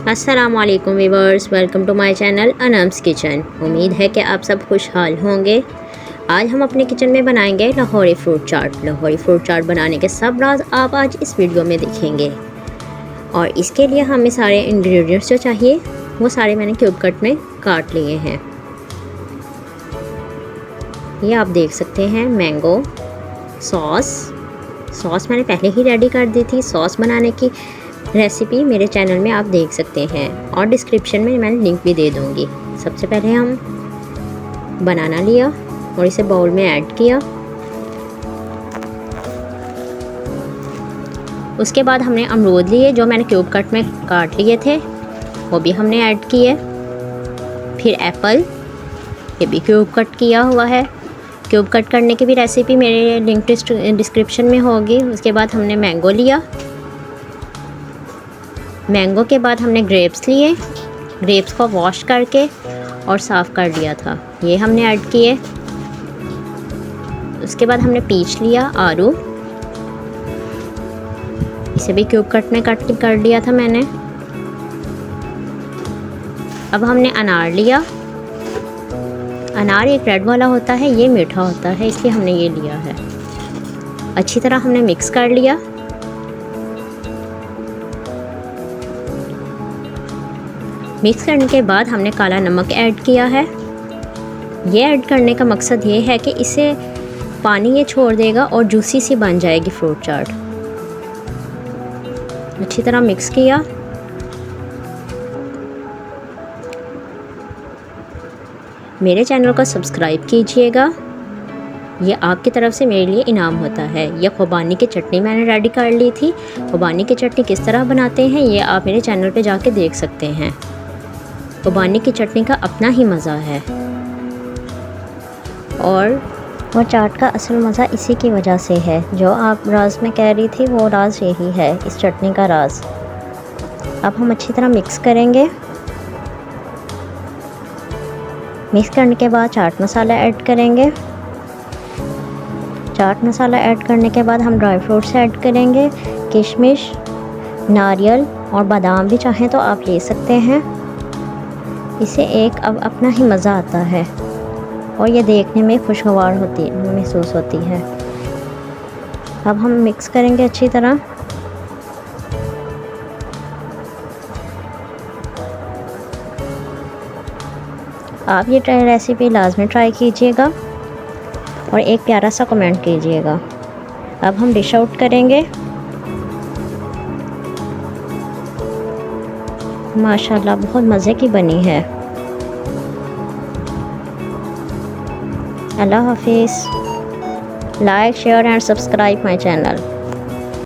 अस्सलामुअलैकुम viewers, welcome to my channel Anam's kitchen. उम्मीद है कि आप सब खुशहाल होंगे। आज हम अपने किचन में बनाएंगे लाहौरी फ्रूट चाट। लाहौरी फ्रूट चाट बनाने के सब राज आप आज इस वीडियो में देखेंगे। और इसके लिए हमें सारे इंग्रेडिएंट्स जो चाहिए वो सारे मैंने क्यूब कट में काट लिए हैं। ये आप देख सकते हैं मैंगो सॉस मैंने पहले ही रेडी कर दी थी। सॉस बनाने की रेसिपी मेरे चैनल में आप देख सकते हैं और डिस्क्रिप्शन में मैं लिंक भी दे दूँगी। सबसे पहले हम बनाना लिया और इसे बाउल में ऐड किया। उसके बाद हमने अमरूद लिए जो मैंने क्यूब कट में काट लिए थे, वो भी हमने ऐड किए। फिर एप्पल, ये भी क्यूब कट किया हुआ है। क्यूब कट करने की भी रेसिपी मेरे लिंक डिस्क्रिप्शन में होगी। उसके बाद हमने मैंगो लिया। मैंगो के बाद हमने ग्रेप्स लिए। ग्रेप्स को वॉश करके और साफ़ कर लिया था, ये हमने ऐड किए। उसके बाद हमने पीच लिया आड़ू, इसे भी क्यूब कट में कट कर लिया था मैंने। अब हमने अनार लिया। अनार एक रेड वाला होता है, ये मीठा होता है, इसलिए हमने ये लिया है। अच्छी तरह हमने मिक्स कर लिया। मिक्स करने के बाद हमने काला नमक ऐड किया है। ये ऐड करने का मकसद ये है कि इसे पानी ये छोड़ देगा और जूसी सी बन जाएगी फ्रूट चाट। अच्छी तरह मिक्स किया। मेरे चैनल को सब्सक्राइब कीजिएगा, ये आपकी तरफ से मेरे लिए इनाम होता है। यह खुबानी की चटनी मैंने रेडी कर ली थी। खुबानी की चटनी किस तरह बनाते हैं ये आप मेरे चैनल पे जाके देख सकते हैं। खुबानी की चटनी का अपना ही मज़ा है और वो चाट का असल मज़ा इसी की वजह से है। जो आप राज में कह रही थी वो राज यही है, इस चटनी का राज। अब हम अच्छी तरह मिक्स करेंगे। मिक्स करने के बाद चाट मसाला ऐड करेंगे। चाट मसाला ऐड करने के बाद हम ड्राई फ्रूट्स ऐड करेंगे। किशमिश, नारियल और बादाम भी चाहें तो आप ले सकते हैं। इसे एक अब अपना ही मज़ा आता है और ये देखने में खुशगवार महसूस होती है। अब हम मिक्स करेंगे अच्छी तरह। आप ये रेसिपी लाजमी ट्राई कीजिएगा और एक प्यारा सा कमेंट कीजिएगा। अब हम डिश आउट करेंगे। माशाल्लाह बहुत मज़े की बनी है। अल्लाह हाफिज़। Like, share and subscribe my channel.